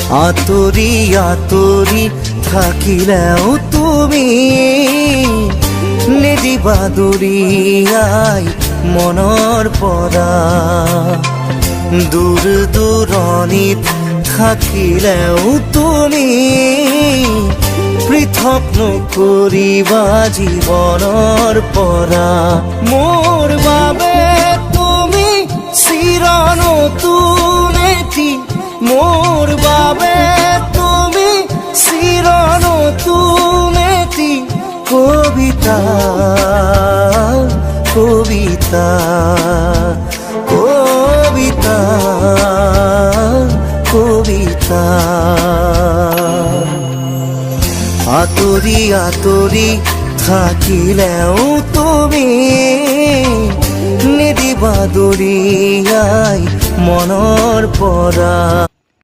আতৰি আতৰি থাকিলেও তুমি নিদিবা দূৰিয়াই মনৰ পৰা। দূৰ দূৰণিত থাকিলেও তুমি পৃথক নকৰিবা জীৱনৰ পৰা। মোৰ বাবে তুমি চিৰ নতুন এটি, মোৰ বাবে তুমি চিৰ নতুন এটি কবিতা কবিতা কবিতা কবিতা। আতৰি আতৰি থাকিলেও তুমি নিদিবা দূৰিয়াই মনৰ পৰা।